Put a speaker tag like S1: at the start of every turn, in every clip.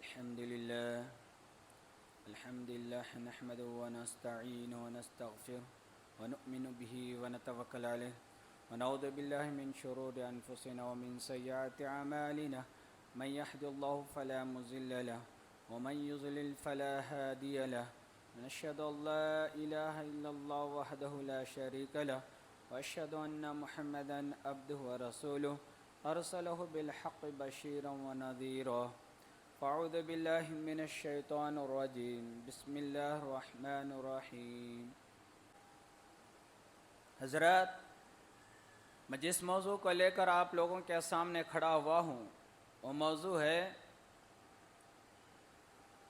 S1: الحمد لله نحمده ونستعينه ونستغفره ونؤمن به ونتوكل عليه ونعوذ بالله من شرور أنفسنا ومن سيئات أعمالنا من يهد الله فلا مضل له ومن يضلل فلا هادي له ونشهد أن لا إله إلا الله وحده لا شريك له وأشهد أن محمدا عبده ورسوله أرسله بالحق بشيرا ونذيرا فاعوذ باللہ من الشیطان الرجیم بسم اللہ الرحمن الرحیم۔ حضرات، میں جس موضوع کو لے کر آپ لوگوں کے سامنے کھڑا ہوا ہوں وہ موضوع ہے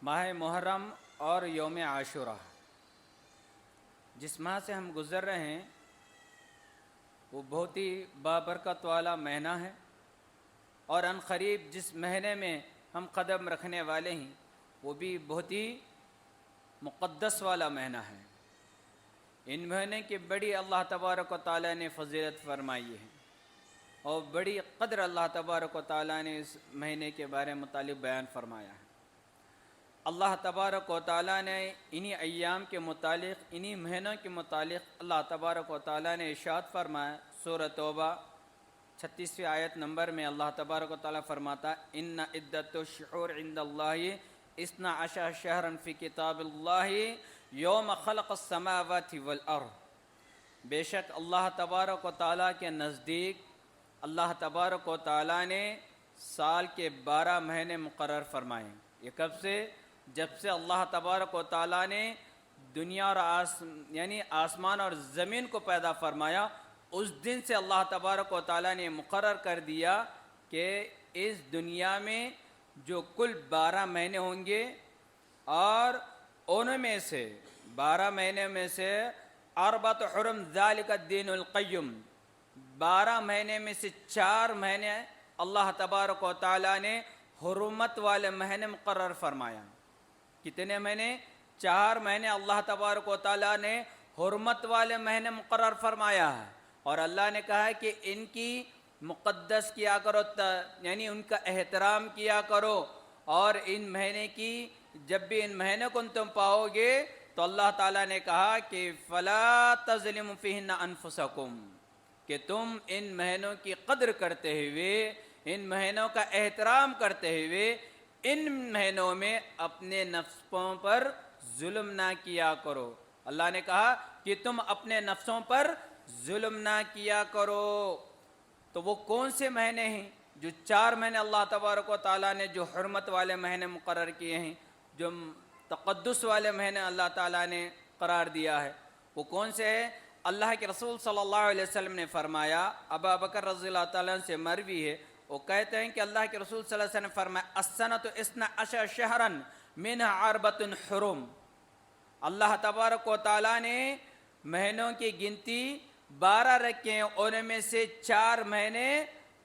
S1: ماہ محرم اور یوم عاشورہ۔ جس ماہ سے ہم گزر رہے ہیں وہ بہت ہی بابرکت والا مہینہ ہے، اور ان قریب جس مہینے میں ہم قدم رکھنے والے ہیں وہ بھی بہت ہی مقدس والا مہینہ ہے۔ ان مہینے کی بڑی اللہ تبارک و تعالیٰ نے فضیلت فرمائی ہے، اور بڑی قدر اللہ تبارک و تعالیٰ نے اس مہینے کے بارے میں متعلق بیان فرمایا ہے۔ اللہ تبارک و تعالیٰ نے انہی ایام کے متعلق، انہی مہینوں کے متعلق اللہ تبارک و تعالیٰ نے ارشاد فرمایا۔ سورۃ توبہ 36ویں آیت نمبر میں اللہ تبارک و تعالیٰ فرماتا ہے ان عدت الشہور عند اللہ 12 شہرا فی کتاب اللہ یوم خلق السماوات والارض۔ بے شک اللہ تبارک و تعالیٰ کے نزدیک اللہ تبارک و تعالیٰ نے سال کے 12 مہینے مقرر فرمائے۔ یہ کب سے؟ جب سے اللہ تبارک و تعالیٰ نے دنیا اور یعنی آسمان اور زمین کو پیدا فرمایا، اس دن سے اللہ تبارک و تعالیٰ نے مقرر کر دیا کہ اس دنیا میں جو کل 12 مہینے ہوں گے، اور ان میں سے 12 مہینے میں سے اربعۃ حرم ذالک الدین القیم، 12 مہینے میں سے 4 مہینے اللہ تبارک و تعالیٰ نے حرمت والے مہینے مقرر فرمایا۔ کتنے مہینے؟ 4 مہینے اللہ تبارک و تعالیٰ نے حرمت والے مہینے مقرر فرمایا ہے، اور اللہ نے کہا ہے کہ ان کی مقدس کیا کرو، یعنی ان کا احترام کیا کرو، اور ان مہینے کی جب بھی ان مہینے کو تم پاؤ گے تو اللہ تعالیٰ نے کہا کہ فلا تظلموا فیہن انفسکم، کہ تم ان مہینوں کی قدر کرتے ہوئے، ان مہینوں کا احترام کرتے ہوئے ان مہینوں میں اپنے نفسوں پر ظلم نہ کیا کرو۔ اللہ نے کہا کہ تم اپنے نفسوں پر ظلم نہ کیا کرو۔ تو وہ کون سے مہینے ہیں؟ جو 4 مہینے اللہ تبارک و تعالیٰ نے جو حرمت والے مہینے مقرر کیے ہیں، جو تقدس والے مہینے اللہ تعالیٰ نے قرار دیا ہے، وہ کون سے ہیں؟ اللہ کے رسول صلی اللہ علیہ وسلم نے فرمایا، ابو بکر رضی اللہ تعالیٰ عنہ سے مروی ہے، وہ کہتے ہیں کہ اللہ کے رسول صلی اللہ علیہ وسلم نے فرمایا السنۃ 12 شہرا منها 4 حرم۔ اللہ تبارک و تعالیٰ نے مہینوں کی گنتی 12 رکھے ہیں، ان میں سے 4 مہینے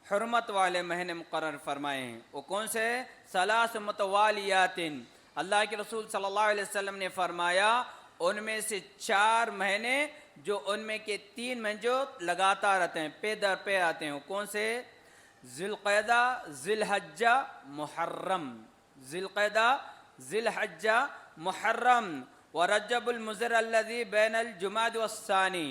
S1: حرمت والے مہینے مقرر فرمائے ہیں۔ وہ کون سے؟ 3 متوالیات۔ اللہ کے رسول صلی اللہ علیہ وسلم نے فرمایا ان میں سے 4 مہینے جو ان میں کے 3 مہینے جو لگاتار آتے ہیں، پے در پے آتے ہیں، وہ کون سے؟ ذی القعدہ، ذی الحجہ، محرم۔ ذی القعدہ، ذی الحجہ، محرم، ورجب المضر الذی بین الجمادی والثانی۔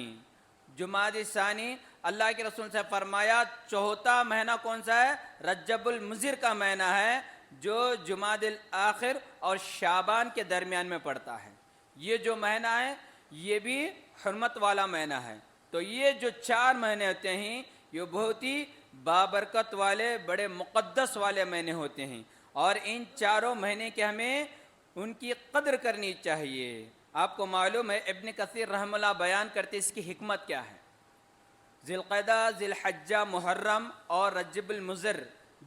S1: جمادی ثانی، اللہ کے رسول سے فرمایا چوتھا مہینہ کون سا ہے؟ رجب المضر کا مہینہ ہے، جو جمادی الاخر اور شعبان کے درمیان میں پڑتا ہے۔ یہ جو مہینہ ہے یہ بھی حرمت والا مہینہ ہے۔ تو یہ جو 4 مہینے ہوتے ہیں یہ بہت ہی بابرکت والے، بڑے مقدس والے مہینے ہوتے ہیں، اور ان 4 مہینے کے ہمیں ان کی قدر کرنی چاہیے۔ آپ کو معلوم ہے ابن کثیر رحمہ اللہ بیان کرتے اس کی حکمت کیا ہے۔ ذی القعدہ، ذی الحجہ، محرم اور رجب المضر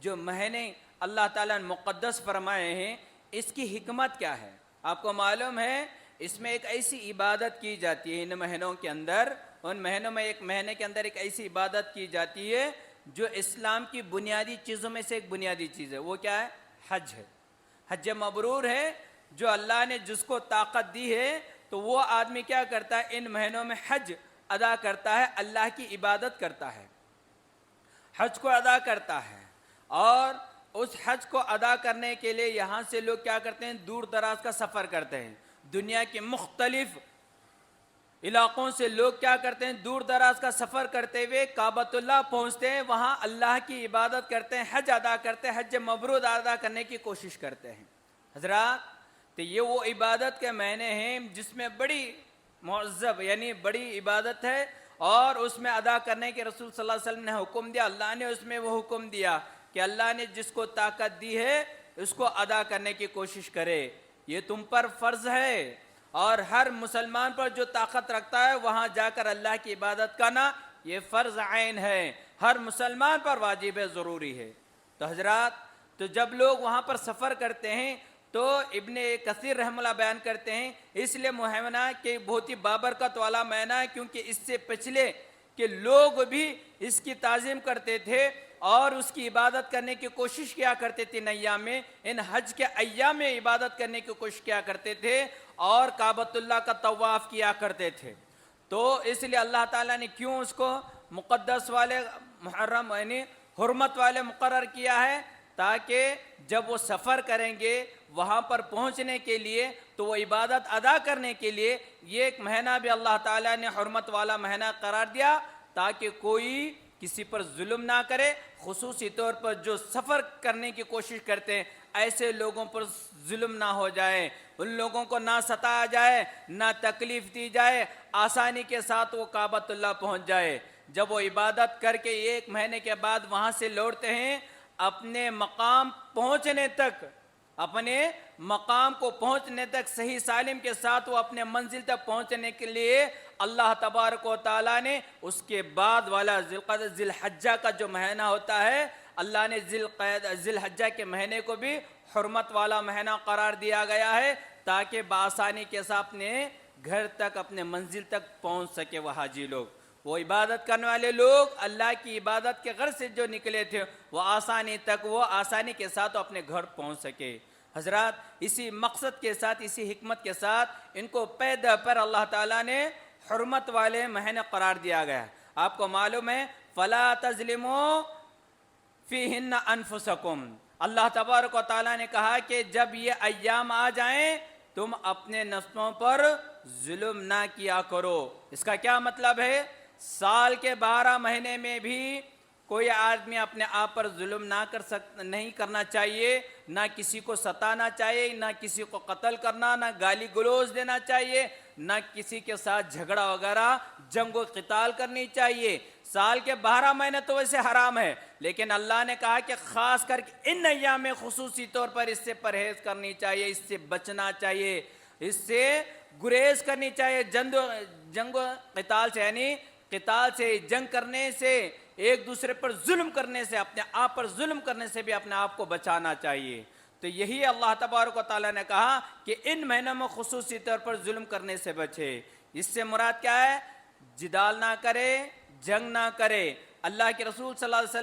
S1: جو مہینے اللہ تعالیٰ نے مقدس فرمائے ہیں، اس کی حکمت کیا ہے؟ آپ کو معلوم ہے اس میں ایک ایسی عبادت کی جاتی ہے، ان مہینوں کے اندر، ان مہینوں میں ایک مہینے کے اندر ایک ایسی عبادت کی جاتی ہے جو اسلام کی بنیادی چیزوں میں سے ایک بنیادی چیز ہے۔ وہ کیا ہے؟ حج ہے۔ حج مبرور ہے، جو اللہ نے جس کو طاقت دی ہے تو وہ آدمی کیا کرتا ہے؟ ان مہینوں میں حج ادا کرتا ہے، اللہ کی عبادت کرتا ہے، حج کو ادا کرتا ہے، اور اس حج کو ادا کرنے کے لیے یہاں سے لوگ کیا کرتے ہیں؟ دور دراز کا سفر کرتے ہیں. دنیا کے مختلف علاقوں سے لوگ کیا کرتے ہیں؟ دور دراز کا سفر کرتے ہوئے کعبۃ اللہ پہنچتے ہیں، وہاں اللہ کی عبادت کرتے ہیں، حج ادا کرتے ہیں، حج مبرور ادا کرنے کی کوشش کرتے ہیں. حضرات، تو یہ وہ عبادت کے معنی ہیں جس میں بڑی معذب یعنی بڑی عبادت ہے، اور اس میں ادا کرنے کے رسول صلی اللہ علیہ وسلم نے حکم دیا. اللہ نے اس میں وہ حکم دیا کہ اللہ نے جس کو طاقت دی ہے اس کو ادا کرنے کی کوشش کرے. یہ تم پر فرض ہے، اور ہر مسلمان پر جو طاقت رکھتا ہے وہاں جا کر اللہ کی عبادت کرنا یہ فرض عین ہے، ہر مسلمان پر واجب ہے، ضروری ہے. تو حضرات، تو جب لوگ وہاں پر سفر کرتے ہیں تو ابن کثیر رحمہ اللہ بیان کرتے ہیں اس لیے مہمنا کہ بہت ہی بابرکت والا مہینہ ہے، کیونکہ اس سے پچھلے کہ لوگ بھی اس کی تعظیم کرتے تھے اور اس کی عبادت کرنے کی کوشش کیا کرتے تھے. ان ایام میں، ان حج کے ایام میں عبادت کرنے کی کوشش کیا کرتے تھے اور کعبۃ اللہ کا طواف کیا کرتے تھے. تو اس لیے اللہ تعالیٰ نے کیوں اس کو مقدس والے محرم یعنی حرمت والے مقرر کیا ہے؟ تاکہ جب وہ سفر کریں گے وہاں پر پہنچنے کے لیے تو وہ عبادت ادا کرنے کے لیے یہ ایک مہینہ بھی اللہ تعالیٰ نے حرمت والا مہینہ قرار دیا، تاکہ کوئی کسی پر ظلم نہ کرے. خصوصی طور پر جو سفر کرنے کی کوشش کرتے ہیں ایسے لوگوں پر ظلم نہ ہو جائے، ان لوگوں کو نہ ستایا جائے، نہ تکلیف دی جائے، آسانی کے ساتھ وہ کعبۃ اللہ پہنچ جائے. جب وہ عبادت کر کے ایک مہینے کے بعد وہاں سے لوٹتے ہیں، اپنے مقام پہنچنے تک، اپنے مقام کو پہنچنے تک صحیح سالم کے ساتھ وہ اپنے منزل تک پہنچنے کے لیے اللہ تبارک و تعالیٰ نے اس کے بعد والا ذی الحجہ کا جو مہینہ ہوتا ہے، اللہ نے ذی الحجہ کے مہینے کو بھی حرمت والا مہینہ قرار دیا گیا ہے، تاکہ بآسانی کے ساتھ اپنے گھر تک، اپنے منزل تک پہنچ سکے وہ حاجی لوگ. وہ عبادت کرنے والے لوگ اللہ کی عبادت کے غرض سے جو نکلے تھے وہ آسانی کے ساتھ اپنے گھر پہنچ سکے. حضرات، اسی مقصد کے ساتھ، اسی حکمت کے ساتھ ان کو پیدا پر اللہ تعالیٰ نے حرمت والے مہینے قرار دیا گیا. آپ کو معلوم ہے فَلَا تَظْلِمُوا فِيهِنَّ أَنفُسَكُمْ. اللہ تبارک و تعالیٰ نے کہا کہ جب یہ ایام آ جائیں تم اپنے نفسوں پر ظلم نہ کیا کرو. اس کا کیا مطلب ہے؟ سال کے 12 مہینے میں بھی کوئی آدمی اپنے آپ پر ظلم نہیں کرنا چاہیے، نہ کسی کو ستانا چاہیے، نہ کسی کو قتل کرنا، نہ گالی گلوز دینا چاہیے، نہ کسی کے ساتھ جھگڑا وغیرہ جنگ و قتال کرنی چاہیے. سال کے 12 مہینے تو ویسے حرام ہے، لیکن اللہ نے کہا کہ خاص کر کے ان ایام میں خصوصی طور پر اس سے پرہیز کرنی چاہیے، اس سے بچنا چاہیے، اس سے گریز کرنی چاہیے. جنگ و قتال سے یعنی قتال سے، جنگ کرنے سے، ایک دوسرے پر ظلم کرنے سے، اپنے آپ پر ظلم کرنے سے بھی اپنے آپ کو بچانا چاہیے. تو یہی اللہ تبارک و تعالیٰ نے کہا کہ ان مہینوں میں خصوصی طور پر ظلم کرنے سے بچے. اس سے مراد کیا ہے؟ جدال نہ کرے، جنگ نہ کرے. اللہ کے رسول صلی اللہ علیہ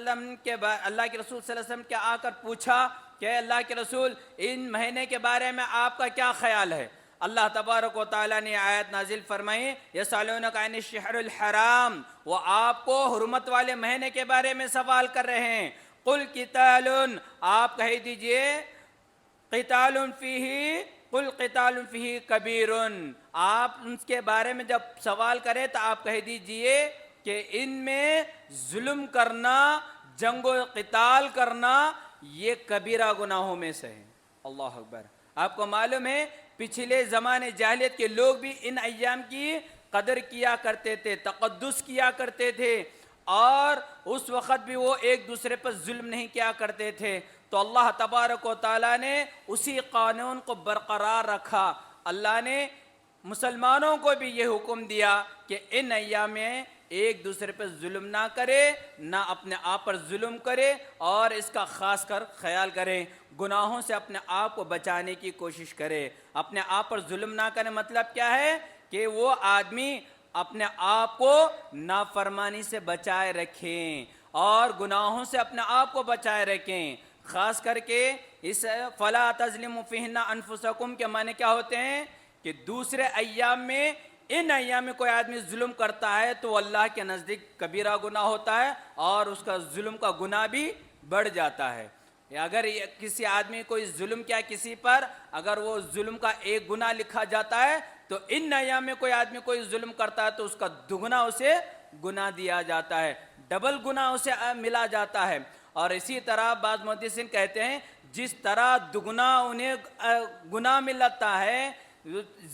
S1: وسلم کے آ کر پوچھا کہ اللہ کے رسول ان مہینے کے بارے میں آپ کا کیا خیال ہے؟ اللہ تبارک و تعالیٰ نے آیت نازل فرمائی یسألونک عن الشہر الحرام، وہ آپ کو حرمت والے مہینے کے بارے میں سوال کر رہے ہیں. قل قتال، آپ کہہ دیجئے قتال فیہ، قل قتال فیہ کبیر. آپ ان کے بارے میں جب سوال کریں تو آپ کہہ دیجئے کہ ان میں ظلم کرنا، جنگ و قتال کرنا یہ کبیرہ گناہوں میں سے ہے. اللہ اکبر. آپ کو معلوم ہے پچھلے زمانے جاہلیت کے لوگ بھی ان ایام کی قدر کیا کرتے تھے، تقدس کیا کرتے تھے، اور اس وقت بھی وہ ایک دوسرے پر ظلم نہیں کیا کرتے تھے. تو اللہ تبارک و تعالیٰ نے اسی قانون کو برقرار رکھا. اللہ نے مسلمانوں کو بھی یہ حکم دیا کہ ان ایام میں ایک دوسرے پر ظلم نہ کرے، نہ اپنے آپ پر ظلم کرے، اور اس کا خاص کر خیال کرے، گناہوں سے اپنے آپ کو بچانے کی کوشش کرے. اپنے آپ پر ظلم نہ کرے مطلب کیا ہے؟ کہ وہ آدمی اپنے آپ کو نافرمانی سے بچائے رکھیں اور گناہوں سے اپنے آپ کو بچائے رکھیں. خاص کر کے اس فَلَا تَظْلِمُوا فِيهِنَّ أَنفُسَكُمْ کے معنی کیا ہوتے ہیں؟ کہ دوسرے ایام میں، ان ایام میں کوئی آدمی ظلم کرتا ہے تو اللہ کے نزدیک کبیرہ گناہ ہوتا ہے اور اس کا ظلم کا گناہ بھی بڑھ جاتا ہے. اگر کسی آدمی کوئی ظلم کیا کسی پر، اگر وہ ظلم کا ایک گناہ لکھا جاتا ہے تو ان ایام میں کوئی آدمی کوئی ظلم کرتا ہے تو اس کا دگنا اسے گناہ دیا جاتا ہے، ڈبل گناہ اسے ملا جاتا ہے۔ اور اسی طرح بعض محدثین کہتے ہیں جس طرح دگنا انہیں گناہ ملتا ہے،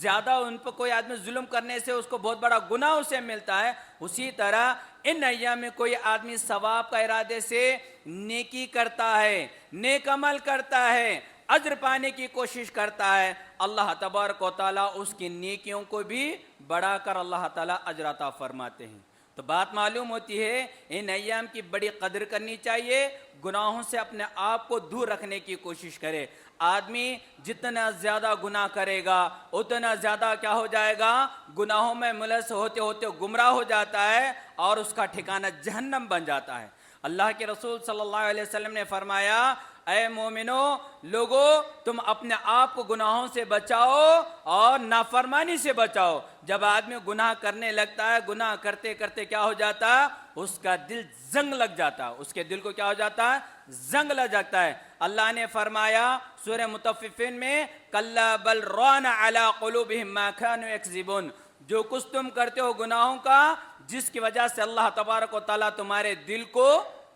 S1: زیادہ ان پر کوئی آدمی ظلم کرنے سے اس کو بہت بڑا گناہ اسے ملتا ہے، اسی طرح ان ایام میں کوئی آدمی ثواب کا ارادے سے نیکی کرتا ہے، نیک عمل کرتا ہے، اجر پانے کی کوشش کرتا ہے، اللہ تبارک و تعالیٰ اس کی نیکیوں کو بھی بڑھا کر اللہ تعالیٰ اجر عطا فرماتے ہیں۔ تو بات معلوم ہوتی ہے ان ایام کی بڑی قدر کرنی چاہیے، گناہوں سے اپنے آپ کو دور رکھنے کی کوشش کرے۔ آدمی جتنا زیادہ گناہ کرے گا اتنا زیادہ کیا ہو جائے گا، گناہوں میں ملوث ہوتے ہوتے گمراہ ہو جاتا ہے اور اس کا ٹھکانہ جہنم بن جاتا ہے۔ اللہ کے رسول صلی اللہ علیہ وسلم نے فرمایا، اے مومنو لوگو تم اپنے آپ کو گناہوں سے بچاؤ اور نافرمانی سے بچاؤ۔ جب آدمی گناہ کرنے لگتا ہے، گناہ کرتے کرتے کیا ہو جاتا ہے، اس کا دل زنگ لگ جاتا ہے، اس کے دل کو کیا ہو جاتا ہے، زنگ لگ جاتا ہے۔ اللہ نے فرمایا سورہ مطففین میں، کلا بل ران علی قلوبہم ما کانوا یکذبون، جو کچھ تم کرتے ہو گناہوں کا، جس کی وجہ سے اللہ تبارک و تعالیٰ تمہارے دل کو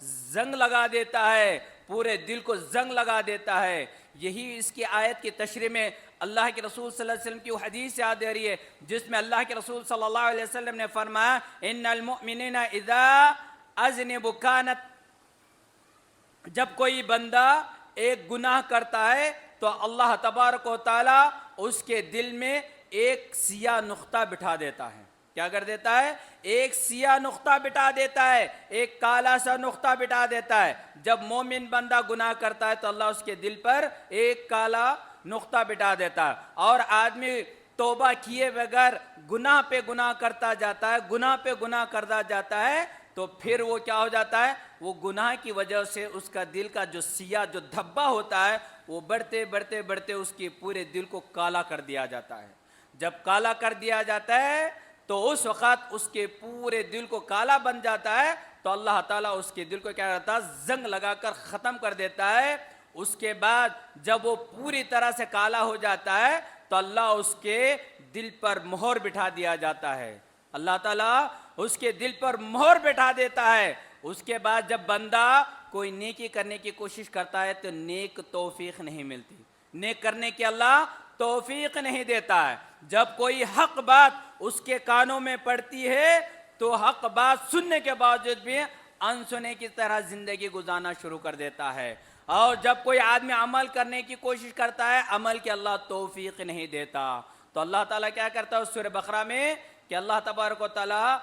S1: زنگ لگا دیتا ہے، پورے دل کو زنگ لگا دیتا ہے۔ یہی اس کی آیت کی تشریح میں اللہ کے رسول صلی اللہ علیہ وسلم کی وہ حدیث یاد آ رہی ہے جس میں اللہ کے رسول صلی اللہ علیہ وسلم نے فرمایا، ان المؤمنین اذا اذنبوا کانت، جب کوئی بندہ ایک گناہ کرتا ہے تو اللہ تبارک و تعالیٰ اس کے دل میں ایک سیاہ نقطہ بٹھا دیتا ہے۔ کیا کر دیتا ہے؟ ایک سیاہ نقطہ بٹھا دیتا ہے، ایک کالا سا نقطہ بٹھا دیتا ہے۔ جب مومن بندہ گناہ کرتا ہے تو اللہ اس کے دل پر ایک کالا نقطہ بٹھا دیتا ہے، اور آدمی توبہ کیے بغیر گناہ پہ گناہ کرتا جاتا ہے، گناہ پہ گناہ کرتا جاتا ہے، تو پھر وہ کیا ہو جاتا ہے، وہ گناہ کی وجہ سے اس کا دل کا جو سیاہ جو دھبا ہوتا ہے وہ بڑھتے بڑھتے بڑھتے اس کے پورے دل کو کالا کر دیا جاتا ہے۔ جب کالا کر دیا جاتا ہے تو اس وقت اس کے پورے دل کو کالا بن جاتا ہے، تو اللہ تعالیٰ اس کے دل کو کیا کرتا ہے، زنگ لگا کر ختم کر دیتا ہے۔ اس کے بعد جب وہ پوری طرح سے کالا ہو جاتا ہے تو اللہ اس کے دل پر مہر بٹھا دیا جاتا ہے، اللہ تعالیٰ اس کے دل پر مہر بٹھا دیتا ہے۔ اس کے بعد جب بندہ کوئی نیکی کرنے کی کوشش کرتا ہے تو نیک توفیق نہیں ملتی، نیک کرنے کی اللہ توفیق نہیں دیتا ہے۔ جب کوئی حق بات اس کے کانوں میں پڑتی ہے تو حق بات سننے کے باوجود بھی انسنے کی طرح زندگی گزارنا شروع کر دیتا ہے، اور جب کوئی آدمی عمل کرنے کی کوشش کرتا ہے عمل کے اللہ توفیق نہیں دیتا۔ تو اللہ تعالیٰ کیا کرتا ہے سورہ بقرہ میں کہ اللہ تبارک و تعالیٰ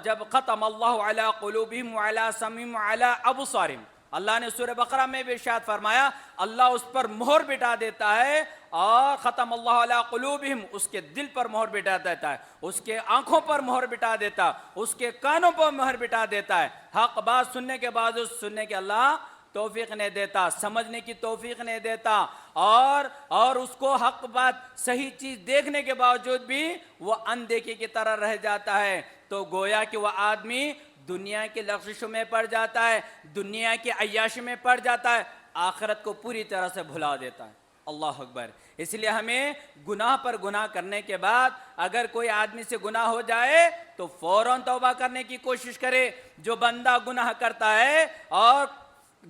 S1: جب ختم اللہ علی قلوبہم وعلی سمعہم وعلی ابصارہم، اللہ نے سورہ بقرہ میں بھی ارشاد فرمایا اللہ اس پر مہر بٹھا دیتا ہے، اور ختم اللہ علی قلوبہم اس کے دل پر مہر بٹھا دیتا ہے، اس کے آنکھوں پر مہر بٹھا دیتا ہے، اس کے کانوں پر مہر بٹھا دیتا ہے۔ حق بات سننے کے بعد سننے کے اللہ توفیق نہیں دیتا، سمجھنے کی توفیق نہیں دیتا، اور اس کو حق بات صحیح چیز دیکھنے کے باوجود بھی وہ اندیکھے کی طرح رہ جاتا ہے۔ تو گویا کہ وہ آدمی دنیا کی لغزشوں میں پڑ جاتا ہے، دنیا کی عیاشی میں پڑ جاتا ہے، آخرت کو پوری طرح سے بھلا دیتا ہے۔ اللہ اکبر۔ اس لیے ہمیں گناہ پر گناہ کرنے کے بعد اگر کوئی آدمی سے گناہ ہو جائے تو فوراً توبہ کرنے کی کوشش کرے۔ جو بندہ گناہ کرتا ہے اور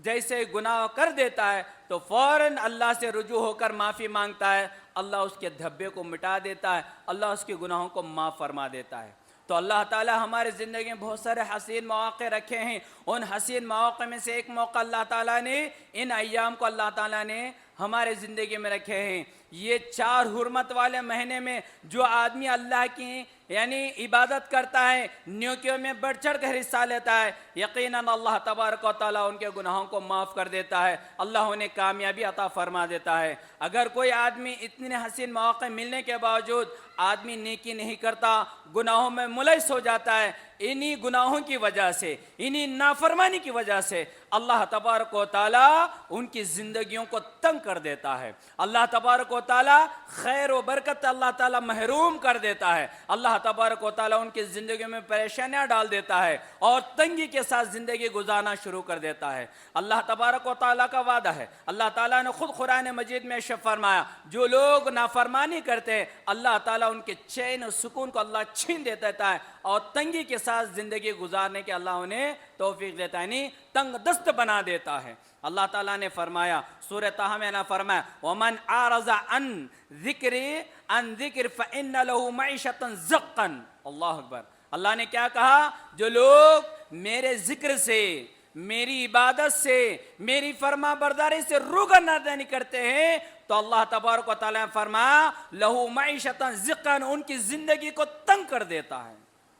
S1: جیسے گناہ کر دیتا ہے تو فوراً اللہ سے رجوع ہو کر معافی مانگتا ہے، اللہ اس کے دھبے کو مٹا دیتا ہے، اللہ اس کے گناہوں کو معاف فرما دیتا ہے۔ تو اللہ تعالیٰ ہمارے زندگی میں بہت سارے حسین مواقع رکھے ہیں، ان حسین مواقع میں سے ایک موقع اللہ تعالیٰ نے، ان ایام کو اللہ تعالیٰ نے ہمارے زندگی میں رکھے ہیں۔ یہ 4 حرمت والے مہینے میں جو آدمی اللہ کی یعنی عبادت کرتا ہے، نیکیوں میں بڑھ چڑھ کر حصہ لیتا ہے، یقیناً اللہ تبارک و تعالیٰ ان کے گناہوں کو معاف کر دیتا ہے، اللہ انہیں کامیابی عطا فرما دیتا ہے۔ اگر کوئی آدمی اتنے حسین مواقع ملنے کے باوجود آدمی نیکی نہیں کرتا، گناہوں میں ملوث ہو جاتا ہے، انہی گناہوں کی وجہ سے، انہی نافرمانی کی وجہ سے اللہ تبارک و تعالیٰ ان کی زندگیوں کو تنگ کر دیتا ہے۔ اللہ تبارک و تعالیٰ خیر و برکت اللہ تعالیٰ محروم کر دیتا ہے۔ اللہ تبارک و تعالیٰ ان کی زندگیوں میں پریشانیاں ڈال دیتا ہے اور تنگی کے ساتھ زندگی گزارنا شروع کر دیتا ہے۔ اللہ تبارک و تعالیٰ کا وعدہ ہے، اللہ تعالیٰ نے خود قرآن مجید میں ارشاد فرمایا، جو لوگ نافرمانی کرتے ہیں اللہ تعالیٰ ان کے چین و سکون کو اللہ چھین دیتا ہے اور تنگی کے ساتھ زندگی گزارنے کے اللہ انہیں توفیق دیتا ہے، یعنی تنگ دست بنا دیتا ہے۔ اللہ تعالیٰ نے فرمایا سورہ طٰہٰ میں نے فرمایا وَمَنْ أَعْرَضَ عَنْ ذِكْرِ فَإِنَّ لَهُ مَعِيشَةً ضَنْكًا۔ اللہ اکبر۔ اللہ نے کیا کہا؟ جو لوگ میرے ذکر سے، میری عبادت سے، میری فرما برداری سے روگردانی کرتے ہیں تو اللہ تبارک و تعالیٰ نے فرمایا لہو معیشتاً ضنکاً، ان کی زندگی کو تنگ کر دیتا ہے۔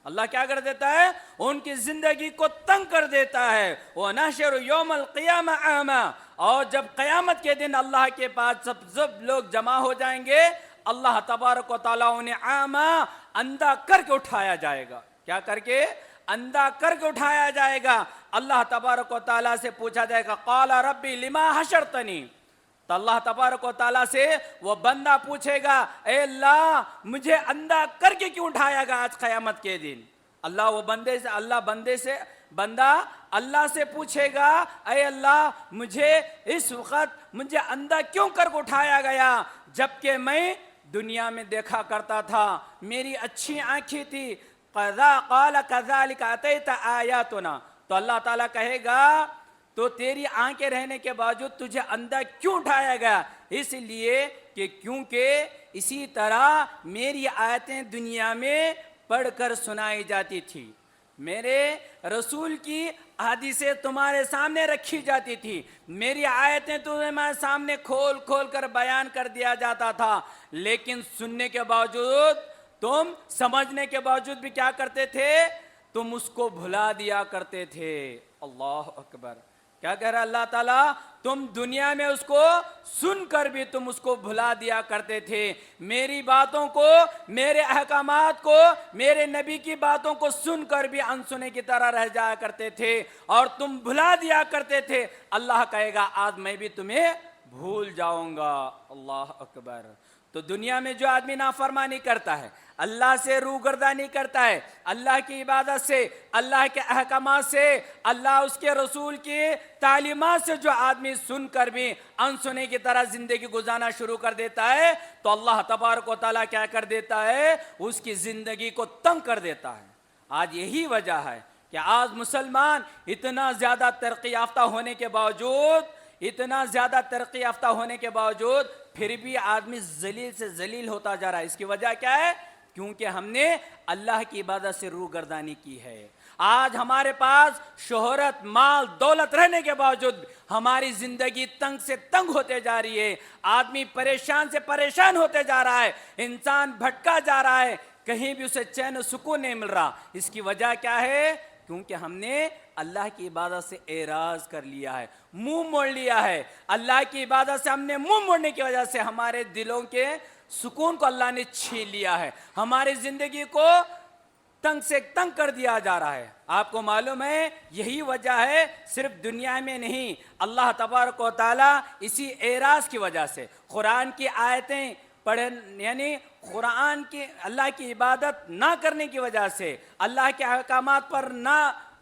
S1: اللہ کیا کر دیتا ہے؟ ان کی زندگی کو تنگ کر دیتا ہے۔ وَنَحْشُرُ يَوْمَ الْقِيَامَةِ أَعْمَىٰ، اور جب قیامت کے دن اللہ کے پاس سب لوگ جمع ہو جائیں گے اللہ تبارک و تعالیٰ انہیں اعمیٰ، اندھا کر کے اٹھایا جائے گا۔ کیا کر کے؟ اندھا کر کے اٹھایا جائے گا۔ اللہ تبارک و تعالیٰ سے پوچھا جائے گا قال ربی لما حشرتنی، تو اللہ تبارک و تعالیٰ سے وہ بندہ پوچھے گا اے اللہ مجھے اندھا کر کے کیوں اٹھایا گا آج قیامت کے دن؟ اللہ وہ بندہ اللہ سے پوچھے گا اے اللہ مجھے اس وقت مجھے اندھا کیوں کر کے اٹھایا گیا جبکہ میں دنیا میں دیکھا کرتا تھا، میری اچھی آنکھیں تھی۔ قال كذلك اتيت آیاتنا، تو اللہ تعالیٰ کہے گا تو تیری آنکھیں رہنے کے باوجود تجھے اندھا کیوں اٹھایا گیا؟ اس لیے کہ کیونکہ اسی طرح میری آیتیں دنیا میں پڑھ کر سنائی جاتی تھی، میرے رسول کی حدیثیں تمہارے سامنے رکھی جاتی تھی، میری آیتیں تمہارے سامنے کھول کھول کر بیان کر دیا جاتا تھا، لیکن سننے کے باوجود، تم سمجھنے کے باوجود بھی کیا کرتے تھے؟ تم اس کو بھلا دیا کرتے تھے۔ اللہ اکبر۔ کیا کہہ رہا اللہ تعالیٰ؟ تم دنیا میں اس کو سن کر بھی تم اس کو بھلا دیا کرتے تھے، میری باتوں کو، میرے احکامات کو، میرے نبی کی باتوں کو سن کر بھی انسنے کی طرح رہ جایا کرتے تھے اور تم بھلا دیا کرتے تھے۔ اللہ کہے گا آج میں بھی تمہیں بھول جاؤں گا۔ اللہ اکبر۔ تو دنیا میں جو آدمی نافرمانی کرتا ہے، اللہ سے روگردانی کرتا ہے، اللہ کی عبادت سے، اللہ کے احکامات سے، اللہ اس کے رسول کی تعلیمات سے جو آدمی سن کر بھی انسنے کی طرح زندگی گزارنا شروع کر دیتا ہے تو اللہ تبارک و تعالیٰ کیا کر دیتا ہے؟ اس کی زندگی کو تنگ کر دیتا ہے۔ آج یہی وجہ ہے کہ آج مسلمان اتنا زیادہ ترقی یافتہ ہونے کے باوجود پھر بھی آدمی ذلیل سے ذلیل ہوتا جا رہا ہے۔ اس کی وجہ کیا ہے؟ کیونکہ ہم نے اللہ کی عبادت سے روگردانی کی ہے۔ آج ہمارے پاس شہرت، مال، دولت رہنے کے باوجود ہماری زندگی تنگ سے تنگ ہوتے جا رہی ہے، آدمی پریشان سے پریشان ہوتے جا رہا ہے، انسان بھٹکا جا رہا ہے، کہیں بھی اسے چین و سکون نہیں مل رہا۔ اس کی وجہ کیا ہے؟ کیونکہ ہم نے اللہ کی عبادت سے اعراض کر لیا ہے، منہ موڑ لیا ہے۔ اللہ کی عبادت سے ہم نے منہ موڑنے کی وجہ سے ہمارے دلوں کے سکون کو اللہ نے چھین لیا ہے، ہماری زندگی کو تنگ سے تنگ کر دیا جا رہا ہے۔ آپ کو معلوم ہے یہی وجہ ہے، صرف دنیا میں نہیں، اللہ تبارک و تعالیٰ اسی اعراض کی وجہ سے، قرآن کی آیتیں یعنی قرآن کی، اللہ کی عبادت نہ کرنے کی وجہ سے، اللہ کے احکامات پر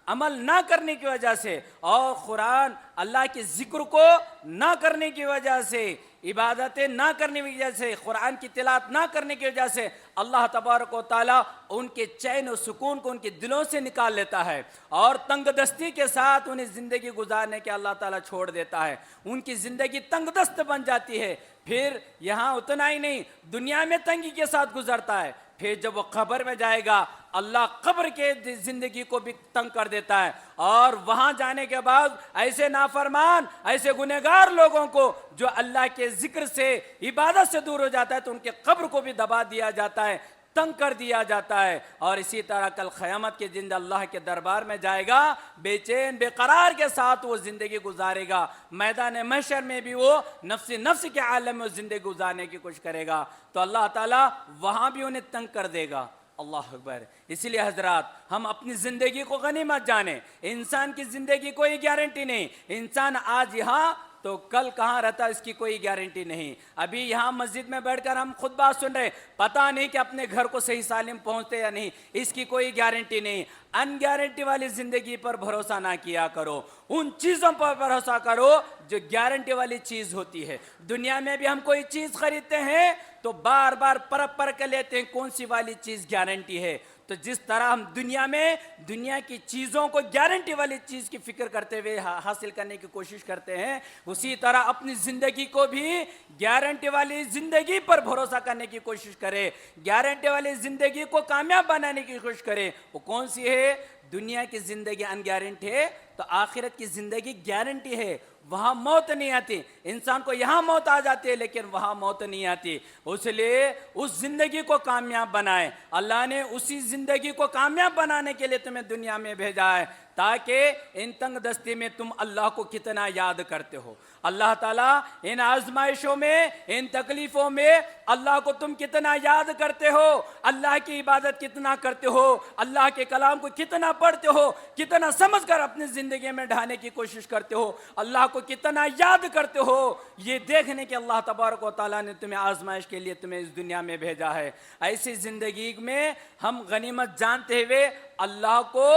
S1: عمل نہ کرنے کی وجہ سے، اور قرآن اللہ کے ذکر کو نہ کرنے کی وجہ سے، عبادتیں نہ کرنے کی وجہ سے، قرآن کی تلاوت نہ کرنے کی وجہ سے اللہ تبارک و تعالیٰ ان کے چین و سکون کو ان کے دلوں سے نکال لیتا ہے اور تنگ دستی کے ساتھ انہیں زندگی گزارنے کے اللہ تعالیٰ چھوڑ دیتا ہے۔ ان کی زندگی تنگ دست بن جاتی ہے۔ پھر یہاں اتنا ہی نہیں، دنیا میں تنگی کے ساتھ گزرتا ہے، پھر جب وہ قبر میں جائے گا اللہ قبر کے زندگی کو بھی تنگ کر دیتا ہے، اور وہاں جانے کے بعد ایسے نافرمان، ایسے گنہگار لوگوں کو جو اللہ کے ذکر سے، عبادت سے دور ہو جاتا ہے تو ان کے قبر کو بھی دبا دیا جاتا ہے، تنگ کر دیا جاتا ہے، اور اسی طرح کل قیامت کے دن اللہ کے دربار میں جائے گا، بے چین بے قرار کے ساتھ وہ زندگی گزارے گا، میدان محشر میں بھی وہ نفس کے عالم میں زندگی گزارنے کی کوشش کرے گا، تو اللہ تعالیٰ وہاں بھی انہیں تنگ کر دے گا اللہ اکبر. اس لیے حضرات ہم اپنی زندگی کو غنیمت جانیں. انسان کی زندگی کوئی گارنٹی نہیں. انسان آج یہاں تو کل کہاں رہتا اس کی کوئی گارنٹی نہیں. ابھی یہاں مسجد میں بیٹھ کر ہم خطبہ سن رہے, پتہ نہیں کہ اپنے گھر کو صحیح سالم پہنچتے یا نہیں, اس کی کوئی گارنٹی نہیں. ان گارنٹی والی زندگی پر بھروسہ نہ کیا کرو, ان چیزوں پر بھروسہ کرو جو گارنٹی والی چیز ہوتی ہے. دنیا میں بھی ہم کوئی چیز خریدتے ہیں تو بار بار پرکھ پرکھ کے لیتے ہیں کون سی والی چیز گارنٹی ہے. تو جس طرح ہم دنیا میں دنیا کی چیزوں کو گارنٹی والی چیز کی فکر کرتے ہوئے حاصل کرنے کی کوشش کرتے ہیں, اسی طرح اپنی زندگی کو بھی گارنٹی والی زندگی پر بھروسہ کرنے کی کوشش کرے, گارنٹی والی زندگی کو کامیاب بنانے کی کوشش کرے. وہ کون سی ہے؟ دنیا کی زندگی ان گارنٹی ہے تو آخرت کی زندگی گارنٹی ہے. وہاں موت نہیں آتی. انسان کو یہاں موت آ جاتی ہے لیکن وہاں موت نہیں آتی. اس لیے اس زندگی کو کامیاب بنائے. اللہ نے اسی زندگی کو کامیاب بنانے کے لیے تمہیں دنیا میں بھیجا ہے تاکہ ان تنگ دستی میں تم اللہ کو کتنا یاد کرتے ہو. اللہ تعالیٰ ان آزمائشوں میں, ان تکلیفوں میں اللہ کو تم کتنا یاد کرتے ہو, اللہ کی عبادت کتنا کرتے ہو, اللہ کے کلام کو کتنا پڑھتے ہو, کتنا سمجھ کر اپنی زندگی میں ڈھانے کی کوشش کرتے ہو, اللہ کو کتنا یاد کرتے ہو, یہ دیکھنے کے اللہ تبارک و تعالیٰ نے تمہیں آزمائش کے لیے تمہیں اس دنیا میں بھیجا ہے. ایسی زندگی میں ہم غنیمت جانتے ہوئے اللہ کو